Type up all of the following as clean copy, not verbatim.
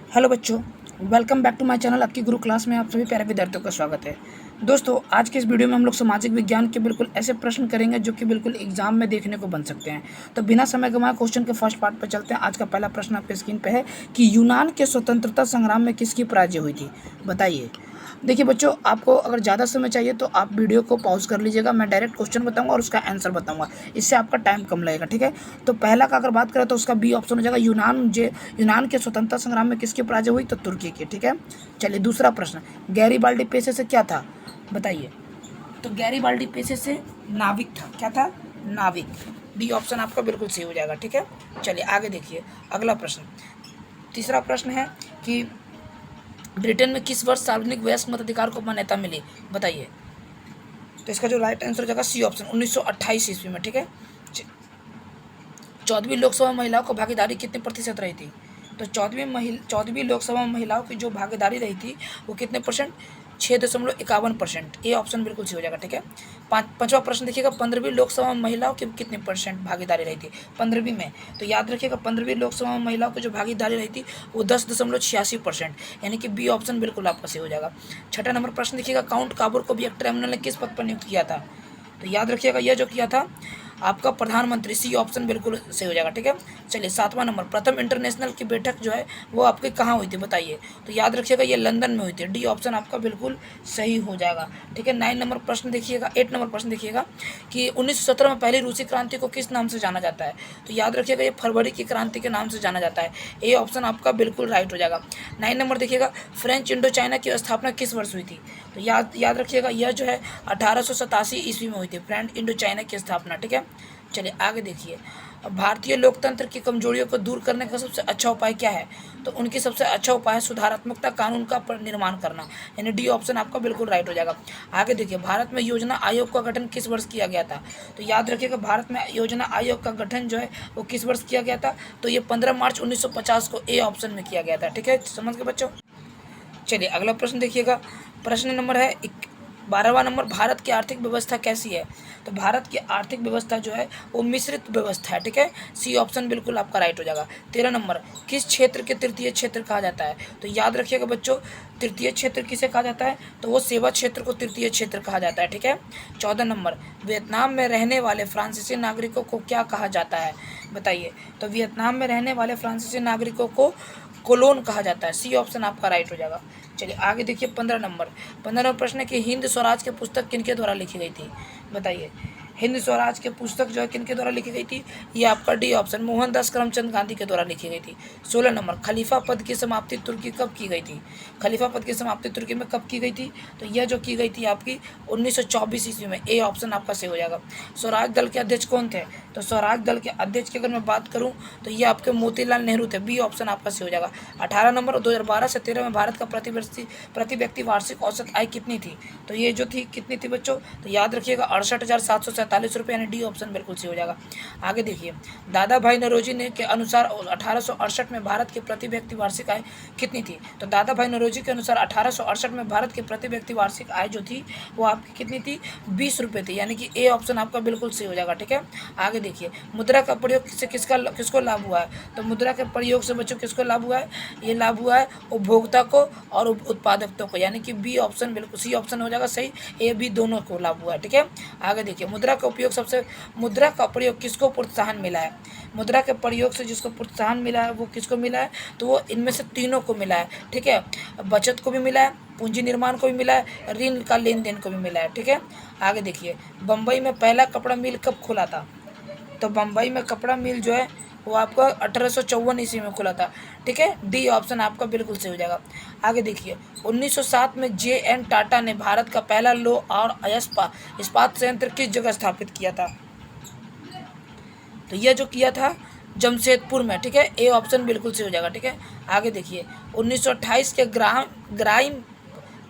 Hello बच्चों, welcome back to my channel. आपकी Guru class में आप सभी प्यारे विद्यार्थियों का स्वागत है। दोस्तों, आज के इस वीडियो में हम लोग सामाजिक विज्ञान के बिल्कुल ऐसे प्रश्न करेंगे जो कि बिल्कुल एग्जाम में देखने को बन सकते हैं। तो बिना समय गंवाए क्वेश्चन के फर्स्ट पार्ट पर चलते हैं। आज का पहला प्रश्न आपके स्क्रीन पे है कि यूनान के स्वतंत्रता संग्राम में किसकी पराजय हुई थी, बताइए। देखिए बच्चों, आपको अगर ज़्यादा समय चाहिए तो आप वीडियो को पॉज कर लीजिएगा। मैं डायरेक्ट क्वेश्चन बताऊंगा और उसका आंसर बताऊंगा, इससे आपका टाइम कम लगेगा, ठीक है। तो पहला का अगर बात करें तो उसका बी ऑप्शन हो जाएगा। यूनान के स्वतंत्रता संग्राम में किसकी पराजय हुई, तो तुर्की की, ठीक है। चलिए दूसरा प्रश्न, गैरीबाल्डी पेशे से क्या था, बताइए। तो गैरीबाल्डी पेशे से नाविक था। क्या था? नाविक। डी ऑप्शन आपका बिल्कुल सही हो जाएगा, ठीक है। चलिए आगे देखिए अगला प्रश्न। तीसरा प्रश्न है कि ब्रिटेन में किस वर्ष सार्वजनिक वयस्क मताधिकार को मान्यता मिली, बताइए। तो इसका जो राइट आंसर हो जाएगा सी ऑप्शन, 1928 ईस्वी में, ठीक है। 14वीं लोकसभा में महिलाओं को भागीदारी कितने प्रतिशत रही थी? तो 14वीं लोकसभा में महिलाओं की जो भागीदारी रही थी वो कितने परसेंट? 6.51%। ये ऑप्शन बिल्कुल सही हो जाएगा, ठीक है। पांचवा प्रश्न देखिएगा, 15वीं लोकसभा में महिलाओं की कितने परसेंट भागीदारी रही थी? 15वीं में। तो याद रखिएगा 15वीं लोकसभा में महिलाओं की जो भागीदारी रही थी वो 10.86%, यानी कि बी ऑप्शन बिल्कुल आपका सही हो जाएगा। छठा नंबर प्रश्न देखिएगा, काउंट काबूर को वियक्टर एमनल ने किस पद पर नियुक्त किया था? तो याद रखिएगा यह जो किया था आपका प्रधानमंत्री, सी ऑप्शन बिल्कुल सही हो जाएगा, ठीक है। चलिए सातवां नंबर, प्रथम इंटरनेशनल की बैठक जो है वो आपके कहाँ हुई थी, बताइए। तो याद रखिएगा ये लंदन में हुई थी। डी ऑप्शन आपका बिल्कुल सही हो जाएगा, ठीक है। 8 नंबर प्रश्न देखिएगा कि 1917 में पहली रूसी क्रांति को किस नाम से जाना जाता है? तो याद रखिएगा ये फरवरी की क्रांति के नाम से जाना जाता है। ये ऑप्शन आपका बिल्कुल राइट हो जाएगा। 9 नंबर देखिएगा, फ्रेंच इंडो चाइना की स्थापना किस वर्ष हुई थी? तो याद रखिएगा यह जो है 1887 ईस्वी में हुई थी, फ्रेंच इंडो चाइना की स्थापना, ठीक है। चलिए आगे देखिए, भारतीय लोकतंत्र की कमजोरियों को दूर करने का सबसे अच्छा उपाय क्या है? तो उनकी सबसे अच्छा उपाय है सुधारात्मकता कानून का निर्माण करना, यानी डी ऑप्शन आपका बिल्कुल राइट हो जाएगा। आगे देखिए, भारत में योजना आयोग का गठन किस वर्ष किया गया था? तो याद रखिएगा भारत में योजना आयोग का गठन जो है वो किस वर्ष किया गया था? तो ये 15 मार्च 1950 को ए ऑप्शन में किया गया था, ठीक है। समझ गए बच्चों। चलिए अगला प्रश्न देखिएगा, प्रश्न नंबर है 12वां नंबर, भारत की आर्थिक व्यवस्था कैसी है? तो भारत की आर्थिक व्यवस्था जो है वो मिश्रित व्यवस्था है, ठीक है। सी ऑप्शन बिल्कुल आपका राइट हो जाएगा। 13 नंबर, किस क्षेत्र के तृतीय क्षेत्र कहा जाता है? तो याद रखिएगा बच्चों, तृतीय क्षेत्र किसे कहा जाता है? तो वो सेवा क्षेत्र को तृतीय क्षेत्र कहा जाता है, ठीक है। 14 नंबर, वियतनाम में रहने वाले फ्रांसीसी नागरिकों को क्या कहा जाता है, बताइए। तो वियतनाम में रहने वाले फ्रांसीसी नागरिकों को कोलोन कहा जाता है। सी ऑप्शन आपका राइट हो जाएगा। चलिए आगे देखिए 15 नंबर प्रश्न है कि हिंद स्वराज की पुस्तक किनके द्वारा लिखी गई थी, बताइए। हिंद स्वराज की पुस्तक जो है किनके द्वारा लिखी गई थी? ये आपका डी ऑप्शन, मोहनदास करमचंद गांधी के द्वारा लिखी गई थी। 16 नंबर, खलीफा पद की समाप्ति तुर्की कब की गई थी? खलीफा पद की समाप्ति तुर्की में कब की गई थी? तो यह जो की गई थी आपकी 1924 ईस्वी में। ए ऑप्शन आपका सही हो जाएगा। स्वराज दल के अध्यक्ष कौन थे? तो स्वराज दल के अध्यक्ष की अगर मैं बात करूं तो ये आपके मोतीलाल नेहरू थे। बी ऑप्शन आपका सही हो जाएगा। 18 नंबर, 2012 से 13 में भारत का प्रति व्यक्ति वार्षिक औसत आय कितनी थी? तो ये जो थी कितनी थी बच्चों? तो याद रखिएगा 68,747 रुपये, यानी डी ऑप्शन बिल्कुल सही हो जाएगा। आगे देखिए, दादा भाई नौरोजी ने के अनुसार 1868 में भारत की प्रति व्यक्ति वार्षिक आय कितनी थी? तो दादा भाई नौरोजी के अनुसार 1868 में भारत की प्रति व्यक्ति वार्षिक आय जो थी वो आपकी कितनी थी? 20 रुपये थी, यानी कि ए ऑप्शन आपका बिल्कुल सही हो जाएगा, ठीक है। आगे देखिए, मुद्रा का प्रयोग से किसको लाभ हुआ है? तो मुद्रा के प्रयोग से बच्चों किसको लाभ हुआ है? ये लाभ हुआ है उपभोक्ता को और उत्पादकों को, यानी कि बी ऑप्शन बिल्कुल सी ऑप्शन हो जाएगा सही। ए बी दोनों को लाभ हुआ है, ठीक है। आगे देखिए, मुद्रा का प्रयोग किसको प्रोत्साहन मिला है? मुद्रा के प्रयोग से जिसको प्रोत्साहन मिला है वो किसको मिला है? तो वो इनमें से तीनों को मिला है, ठीक है। बचत को भी मिला है, पूंजी निर्माण को भी मिला है, ऋण का लेन देन को भी मिला है, ठीक है। आगे देखिए, बम्बई में पहला कपड़ा मिल कब खुला था? तो बम्बई में कपड़ा मिल जो है वो आपका 1854 ईस्वी में खुला था, ठीक है। डी ऑप्शन आपका बिल्कुल सही हो जाएगा। आगे देखिए, 1907 में जे.एन. टाटा ने भारत का पहला लौह और इस्पात संयंत्र किस जगह स्थापित किया था? तो यह जो किया था जमशेदपुर में, ठीक है। ए ऑप्शन बिल्कुल सही हो जाएगा, ठीक है। आगे देखिए, 1928 के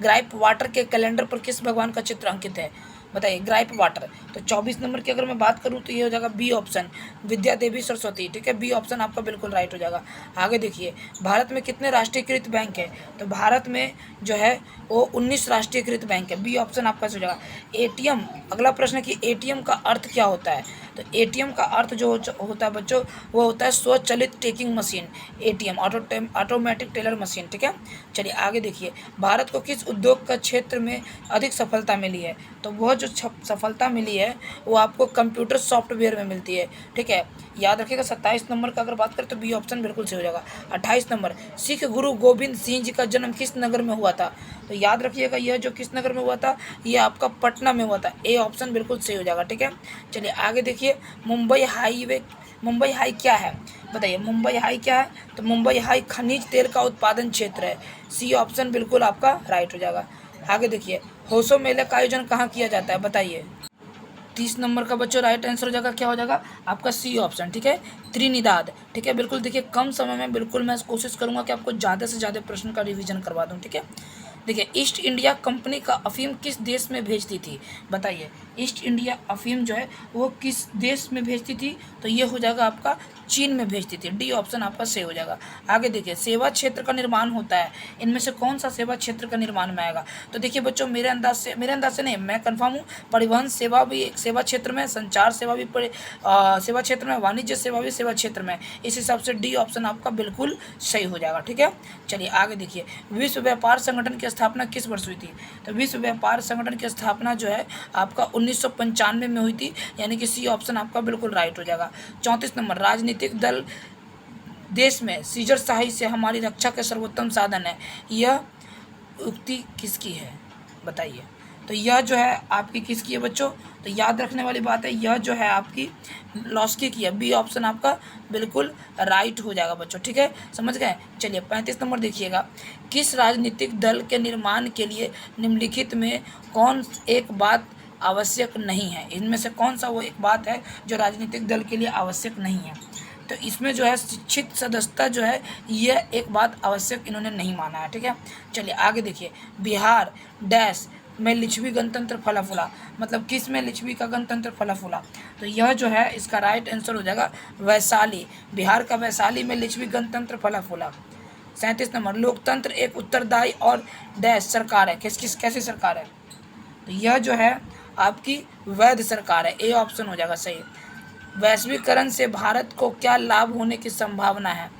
ग्राइप वाटर के कैलेंडर पर किस भगवान का चित्र अंकित है? बताइए ग्राइप वाटर। तो 24 नंबर की अगर मैं बात करूँ तो ये हो जाएगा बी ऑप्शन, विद्या देवी सरस्वती, ठीक है, बी ऑप्शन आपका बिल्कुल राइट हो जाएगा। आगे देखिए, भारत में कितने राष्ट्रीयकृत बैंक है? तो भारत में जो है वो 19 राष्ट्रीयकृत बैंक है, बी ऑप्शन आपका हो जाएगा। एटीएम, अगला प्रश्न है कि एटीएम का अर्थ क्या होता है? तो एटीएम का अर्थ जो होता है बच्चों, वो होता है स्वचालित taking machine, ATM, automatic teller machine, ठीक है। चलिए आगे देखिए, भारत को किस उद्योग का क्षेत्र में अधिक सफलता मिली है? तो वह जो सफलता मिली है वो आपको कंप्यूटर सॉफ्टवेयर में मिलती है, ठीक है, याद रखिएगा। 27 नंबर का अगर बात करें तो बी ऑप्शन बिल्कुल सही हो जाएगा। 28 नंबर, सिख गुरु गोविंद सिंह जी का जन्म किस नगर में हुआ था? तो याद रखिएगा यह जो किस नगर में हुआ था, ये आपका पटना में हुआ था, ए ऑप्शन बिल्कुल सही हो जाएगा, ठीक है। चलिए आगे देखिए, मुंबई हाई क्या है? बताइए मुंबई हाई क्या है? तो मुंबई हाई खनिज तेल का उत्पादन क्षेत्र है, सी ऑप्शन बिल्कुल आपका राइट हो जाएगा। आगे देखिए, होशो मेले का आयोजन कहाँ किया जाता है? बताइए। 30 नंबर का बच्चों राइट आंसर हो जाएगा, क्या हो जाएगा आपका सी ऑप्शन, ठीक है, त्रिनिदाद, ठीक है। बिल्कुल देखिए, कम समय में बिल्कुल मैं कोशिश करूंगा कि आपको ज़्यादा से ज़्यादा प्रश्न का रिवीजन करवा दूं, ठीक है। देखिए, ईस्ट इंडिया कंपनी का अफीम किस देश में भेजती थी? बताइए, ईस्ट इंडिया अफीम जो है वो किस देश में भेजती थी? तो ये हो जाएगा आपका चीन में भेजती थी, डी ऑप्शन आपका सही हो जाएगा। आगे देखिए, सेवा क्षेत्र का निर्माण होता है, इनमें से कौन सा सेवा क्षेत्र का निर्माण में आएगा? तो देखिए बच्चों, मेरे अंदाज से नहीं, मैं कंफर्म हूँ, परिवहन सेवा भी एक सेवा क्षेत्र में, संचार सेवा भी सेवा क्षेत्र में, वाणिज्य सेवा भी सेवा क्षेत्र में, इस हिसाब से डी ऑप्शन आपका बिल्कुल सही हो जाएगा, ठीक है। चलिए आगे देखिए, विश्व व्यापार संगठन की स्थापना किस वर्ष हुई थी? तो विश्व व्यापार संगठन की स्थापना जो है आपका 1995 में हुई थी, यानी कि सी ऑप्शन आपका बिल्कुल राइट हो जाएगा। 34 नंबर, राजनीतिक दल देश में सीजरशाही से हमारी रक्षा का सर्वोत्तम साधन है, यह उक्ति किसकी है? बताइए। तो यह जो है आपकी किसकी है बच्चों? तो याद रखने वाली बात है, यह जो है आपकी लॉस्की की है, बी ऑप्शन आपका बिल्कुल राइट हो जाएगा बच्चों, ठीक है, समझ गए। चलिए 35 नंबर देखिएगा, किस राजनीतिक दल के निर्माण के लिए निम्नलिखित में कौन एक बात आवश्यक नहीं है? इनमें से कौन सा वो एक बात है जो राजनीतिक दल के लिए आवश्यक नहीं है? तो इसमें जो है शिक्षित सदस्यता जो है, यह एक बात आवश्यक इन्होंने नहीं माना है, ठीक है। चलिए आगे देखिए, बिहार डैश में लिच्छवी गणतंत्र फला फूला, मतलब किस में लिच्छवी का गणतंत्र फला फूला? तो यह जो है इसका राइट आंसर हो जाएगा वैशाली, बिहार का वैशाली में लिच्छवी गणतंत्र फला फूला। 37 नंबर, लोकतंत्र एक उत्तरदायी और डैश सरकार है, कैसी सरकार है? तो यह जो है आपकी वैध सरकार है, ए ऑप्शन हो जाएगा सही। वैश्वीकरण से भारत को क्या लाभ होने की संभावना है?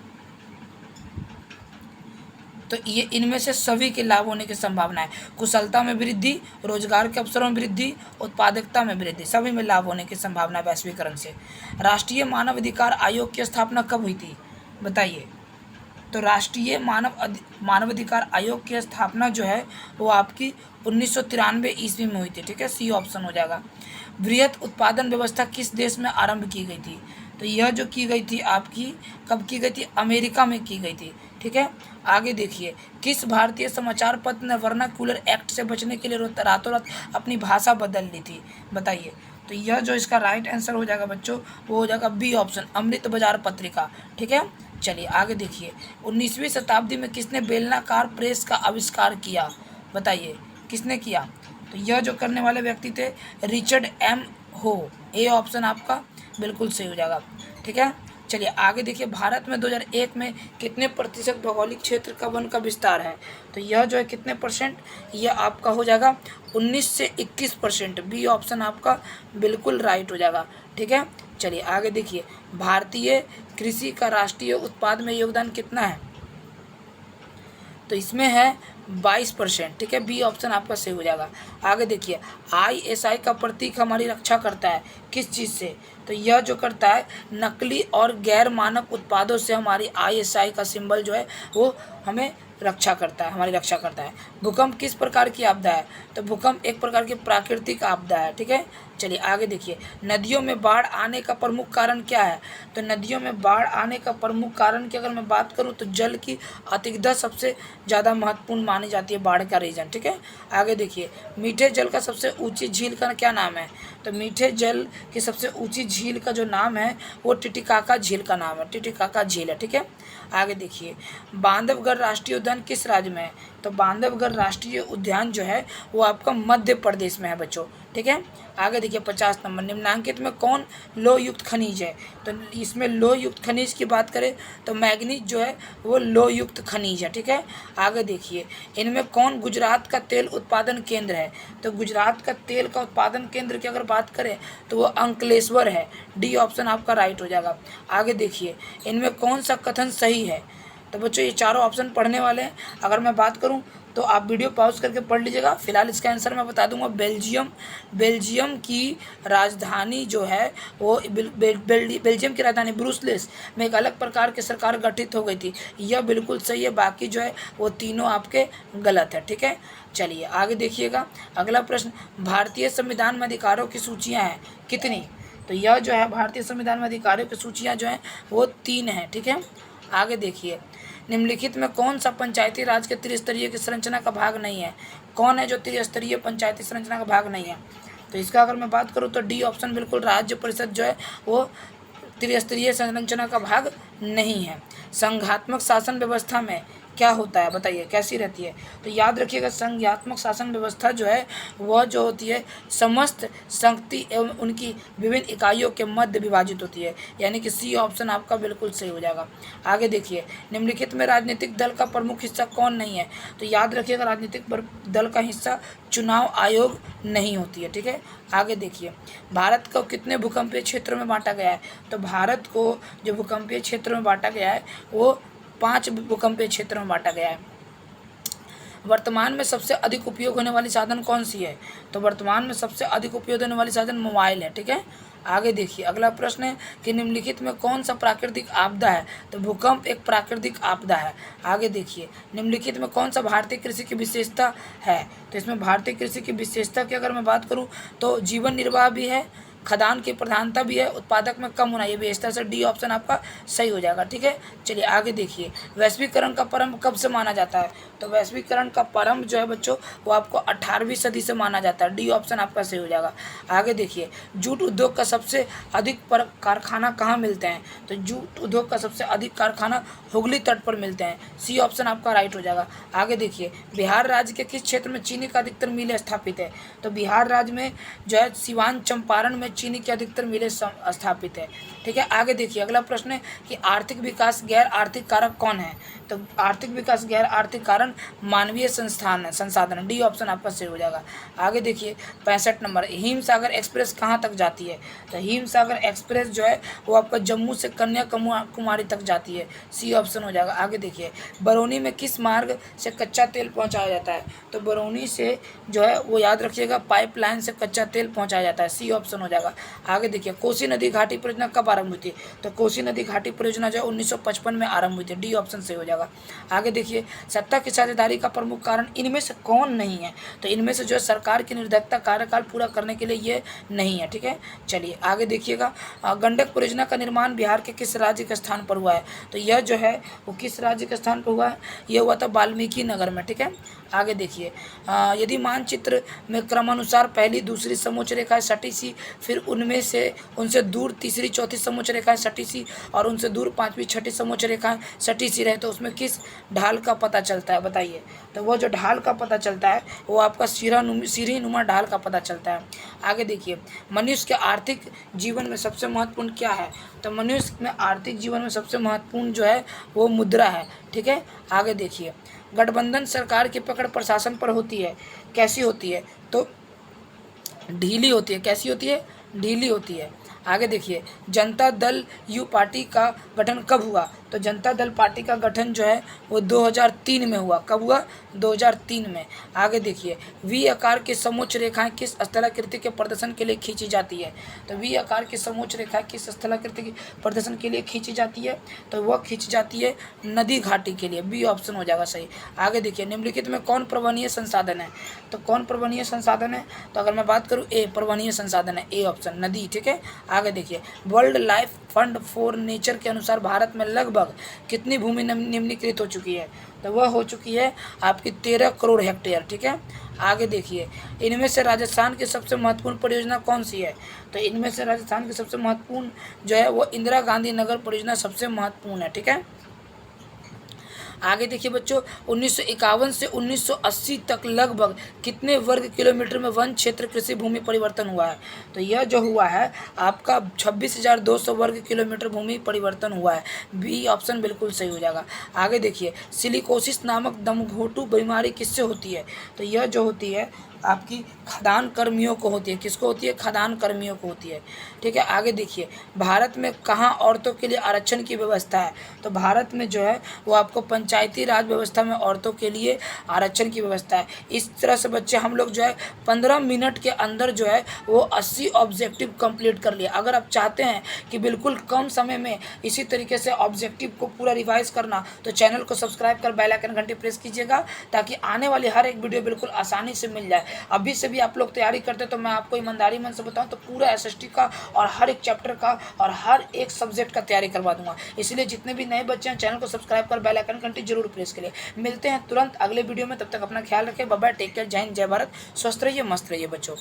तो ये इनमें से सभी के लाभ होने की संभावना है, कुशलता में वृद्धि, रोजगार के अवसरों में वृद्धि, उत्पादकता में वृद्धि, सभी में लाभ होने की संभावना है वैश्वीकरण से। राष्ट्रीय मानवाधिकार आयोग की स्थापना कब हुई थी? बताइए। तो राष्ट्रीय मानवाधिकार आयोग की स्थापना जो है वो आपकी 1993 ईस्वी में हुई थी, ठीक है, सी ऑप्शन हो जाएगा। वृहत उत्पादन व्यवस्था किस देश में आरंभ की गई थी? तो यह जो की गई थी आपकी कब की गई थी? अमेरिका में की गई थी, ठीक है। आगे देखिए, किस भारतीय समाचार पत्र ने वर्नाक्युलर एक्ट से बचने के लिए रातों रात अपनी भाषा बदल ली थी? बताइए। तो यह जो इसका राइट आंसर हो जाएगा बच्चों, वो हो जाएगा बी ऑप्शन, अमृत बाजार पत्रिका, ठीक है। चलिए आगे देखिए, 19वीं शताब्दी में किसने बेलनाकार प्रेस का आविष्कार किया? बताइए किसने किया? तो यह जो करने वाले व्यक्ति थे रिचर्ड एम हो, ए ऑप्शन आपका बिल्कुल सही हो जाएगा, ठीक है। चलिए आगे देखिए, भारत में 2001 में कितने प्रतिशत भौगोलिक क्षेत्र का वन का विस्तार है? तो यह जो है कितने परसेंट? यह आपका हो जाएगा 19 से 21%, बी ऑप्शन आपका बिल्कुल राइट हो जाएगा, ठीक है। चलिए आगे देखिए, भारतीय कृषि का राष्ट्रीय उत्पाद में योगदान कितना है? तो इसमें है 22%, ठीक है, बी ऑप्शन आपका सही हो जाएगा। आगे देखिए, ISI का प्रतीक हमारी रक्षा करता है किस चीज़ से? तो यह जो करता है नकली और गैर मानक उत्पादों से हमारी ISI का सिंबल जो है वो हमें रक्षा करता है, हमारी रक्षा करता है। भूकंप किस प्रकार की आपदा है? तो भूकंप एक प्रकार की प्राकृतिक आपदा है, ठीक है। चलिए आगे देखिए, नदियों में बाढ़ आने का प्रमुख कारण क्या है? तो नदियों में बाढ़ आने का प्रमुख कारण की अगर मैं बात करूं तो जल की अतिकता सबसे ज़्यादा महत्वपूर्ण मानी जाती है बाढ़ का रीजन, ठीक है। आगे देखिए, मीठे जल का सबसे ऊंची झील का क्या नाम है? तो मीठे जल की सबसे ऊंची झील का जो नाम है वो टिटिकाका झील का नाम है, टिटिकाका झील है, ठीक है। आगे देखिए, बांधवगढ़ राष्ट्रीय उद्यान किस राज्य में है? तो बांधवगढ़ राष्ट्रीय उद्यान जो है वो आपका मध्य प्रदेश में है बच्चों, ठीक है। आगे देखिए 50 नंबर, निम्नांकित में कौन लोह युक्त खनिज है? तो इसमें लोह युक्त खनिज की बात करें तो मैग्नीज जो है वो लोह युक्त खनिज है, ठीक है। आगे देखिए, इनमें कौन गुजरात का तेल उत्पादन केंद्र है? तो गुजरात का तेल का उत्पादन केंद्र की अगर बात करें तो वो अंकलेश्वर है, डी ऑप्शन आपका राइट हो जाएगा। आगे देखिए, इनमें कौन सा कथन सही है? तो बच्चों ये चारों ऑप्शन पढ़ने वाले हैं। अगर मैं बात करूं तो आप वीडियो पॉज करके पढ़ लीजिएगा। फिलहाल इसका आंसर मैं बता दूंगा, बेल्जियम की राजधानी जो है वो बेल्जियम की राजधानी ब्रुसेल्स में एक अलग प्रकार की सरकार गठित हो गई थी, यह बिल्कुल सही है। बाकी जो है वो तीनों आपके गलत है, ठीक है। चलिए आगे देखिएगा, अगला प्रश्न, भारतीय संविधान में अधिकारों की सूचियाँ हैं कितनी? तो यह जो है भारतीय संविधान में अधिकारों की सूचियाँ जो हैं वो 3 हैं, ठीक है। आगे देखिए, निम्नलिखित में कौन सा पंचायती राज के त्रिस्तरीय की संरचना का भाग नहीं है? कौन है जो त्रिस्तरीय पंचायती संरचना का भाग नहीं है? तो इसका अगर मैं बात करूँ तो डी ऑप्शन बिल्कुल राज्य परिषद जो है वो त्रिस्तरीय संरचना का भाग नहीं है। संघात्मक शासन व्यवस्था में क्या होता है बताइए, कैसी रहती है? तो याद रखिएगा, संघात्मक शासन व्यवस्था जो है वह जो होती है समस्त शक्ति एवं उनकी विभिन्न इकाइयों के मध्य विभाजित होती है, यानी कि सी ऑप्शन आपका बिल्कुल सही हो जाएगा। आगे देखिए, निम्नलिखित में राजनीतिक दल का प्रमुख हिस्सा कौन नहीं है? तो याद रखिएगा, राजनीतिक दल का हिस्सा चुनाव आयोग नहीं होती है, ठीक है। आगे देखिए, भारत को कितने भूकंपीय क्षेत्रों में बांटा गया है? तो भारत को जो भूकंपीय क्षेत्रों में बांटा गया है वो 5 भूकंपीय क्षेत्रों में बांटा गया है। वर्तमान में सबसे अधिक उपयोग होने वाली साधन कौन सी है? तो वर्तमान में सबसे अधिक उपयोग होने वाली साधन मोबाइल है, ठीक है। आगे देखिए, अगला प्रश्न है कि निम्नलिखित में कौन सा प्राकृतिक आपदा है? तो भूकंप एक प्राकृतिक आपदा है। आगे देखिए, निम्नलिखित में कौन सा भारतीय कृषि की विशेषता है? तो इसमें भारतीय कृषि की विशेषता की अगर मैं बात करूं तो जीवन निर्वाह भी है, खदान की प्रधानता भी है, उत्पादक में कम होना, ये विशेषता से डी ऑप्शन आपका सही हो जाएगा, ठीक है। चलिए आगे देखिए, वैश्वीकरण का प्रारंभ कब से माना जाता है? तो वैश्वीकरण का प्रारंभ जो है बच्चों वो आपको 18वीं सदी से माना जाता है, डी ऑप्शन आपका सही हो जाएगा। आगे देखिए, जूट उद्योग का सबसे अधिक कारखाना कहाँ मिलते हैं? तो जूट उद्योग का सबसे अधिक कारखाना हुगली तट पर मिलते हैं, सी ऑप्शन आपका राइट हो जाएगा। आगे देखिए, बिहार राज्य के किस क्षेत्र में चीनी का अधिकतर मिलें स्थापित है? तो बिहार राज्य में जो है सिवान चंपारण में चीनी के अधिकतर मिलें स्थापित है, ठीक है। आगे देखिए, अगला प्रश्न है कि आर्थिक विकास गैर आर्थिक कारक कौन है? तो आर्थिक विकास गैर आर्थिक कारण मानवीय संसाधन, डी ऑप्शन आपका सही हो जाएगा। आगे देखिए 65 नंबर, हिमसागर एक्सप्रेस कहाँ तक जाती है? तो हिमसागर एक्सप्रेस जो है वो आपका जम्मू से कन्याकुमारी तक जाती है, सी ऑप्शन हो जाएगा। आगे देखिए, बरौनी में किस मार्ग से कच्चा तेल पहुँचाया जाता है? तो बरौनी से जो है वो याद रखिएगा पाइपलाइन से कच्चा तेल पहुँचाया जाता है, सी ऑप्शन हो जाएगा। आगे देखिए, कोसी नदी घाटी परियोजना कब आरंभ हुई थी? तो कोसी नदी घाटी परियोजना जो 1955 में आरंभ हुई थी, डी ऑप्शन सही हो जाएगा। आगे देखिए, सत्ता की साझेदारी का प्रमुख कारण इनमें से कौन नहीं है? तो इनमें से जो है सरकार की निर्धक्ता कार्यकाल पूरा करने के लिए ये नहीं है, ठीक है। चलिए आगे देखिएगा, गंडक परियोजना का निर्माण बिहार के किस राज्य के स्थान पर हुआ है? तो यह जो है वो किस राज्य के स्थान पर हुआ है? यह हुआ था वाल्मीकि नगर में, ठीक है। आगे देखिए, यदि मानचित्र में क्रमानुसार पहली दूसरी समोच्च रेखाएं सटी सी, फिर उनसे दूर तीसरी चौथी समोच्च रेखाएं सटी सी और उनसे दूर पांचवी छठी समोच्च रेखाएं सटी सी रहे तो उसमें किस ढाल का पता चलता है बताइए? तो वो जो ढाल का पता चलता है वो आपका सीढ़ीनुमा ढाल का पता चलता है। आगे देखिए, मनुष्य के आर्थिक जीवन में सबसे महत्वपूर्ण क्या है? तो मनुष्य में आर्थिक जीवन में सबसे महत्वपूर्ण जो है वो मुद्रा है, ठीक है। आगे देखिए, गठबंधन सरकार की पकड़ प्रशासन पर होती है, कैसी होती है? तो ढीली होती है, कैसी होती है? ढीली होती है। आगे देखिए, जनता दल यू पार्टी का गठन कब हुआ? तो जनता दल पार्टी का गठन जो है वो 2003 में हुआ। कब हुआ? 2003 में। आगे देखिए, वी आकार की समोच्च रेखाएं किस स्थलाकृति के प्रदर्शन के लिए खींची जाती है? तो वी आकार की समोच्च रेखाएं किस स्थलाकृति के प्रदर्शन के लिए खींची जाती है? तो वह खींची जाती है नदी घाटी के लिए, बी ऑप्शन हो जाएगा सही। आगे देखिए, निम्नलिखित में कौन पर्वतीय संसाधन है? तो कौन पर्वतीय संसाधन है? तो अगर मैं बात करूँ ए पर्वतीय संसाधन है, ए ऑप्शन नदी, ठीक है। आगे देखिए, world life fund for nature के अनुसार भारत में लगभग कितनी भूमि निम्नीकृत हो चुकी है? तो वह हो चुकी है आपकी 13 करोड़ हेक्टेयर, ठीक है। आगे देखिए, इनमें से राजस्थान की सबसे महत्वपूर्ण परियोजना कौन सी है? तो इनमें से राजस्थान की सबसे महत्वपूर्ण जो है वो इंदिरा गांधी नगर परियोजना सबसे महत्वपूर्ण है, ठीक है। आगे देखिए बच्चों, 1951 से 1980 तक लगभग कितने वर्ग किलोमीटर में वन क्षेत्र कृषि भूमि परिवर्तन हुआ है? तो यह जो हुआ है आपका 26,200 वर्ग किलोमीटर भूमि परिवर्तन हुआ है। बी ऑप्शन बिल्कुल सही हो जाएगा। आगे देखिए, सिलिकोसिस नामक दमघोटू बीमारी किससे होती है? तो यह जो होती है आपकी खदान कर्मियों को होती है। किसको होती है? खदान कर्मियों को होती है। ठीक है, आगे देखिए, भारत में कहाँ औरतों के लिए आरक्षण की व्यवस्था है? तो भारत में जो है वो आपको पंचायती राज व्यवस्था में औरतों के लिए आरक्षण की व्यवस्था है। इस तरह से बच्चे हम लोग जो है 15 मिनट के अंदर जो है वो 80 ऑब्जेक्टिव कंप्लीट कर लिया। अगर आप चाहते हैं कि बिल्कुल कम समय में इसी तरीके से ऑब्जेक्टिव को पूरा रिवाइज करना, तो चैनल को सब्सक्राइब कर बेल आइकन घंटी प्रेस कीजिएगा, ताकि आने वाली हर एक वीडियो बिल्कुल आसानी से मिल जाए। अभी से भी आप लोग तैयारी करते हैं तो मैं आपको ईमानदारी मन से बताऊं तो पूरा एसएसटी का और हर एक चैप्टर का और हर एक सब्जेक्ट का तैयारी करवा दूंगा। इसलिए जितने भी नए बच्चे हैं चैनल को सब्सक्राइब कर बेल आइकन घंटी जरूर प्रेस करिए। मिलते हैं तुरंत अगले वीडियो में, तब तक अपना ख्याल रखें। बाय बाय, टेक केयर, जय हिंद, जय भारत, स्वस्थ रहिए, मस्त रहिए बच्चों।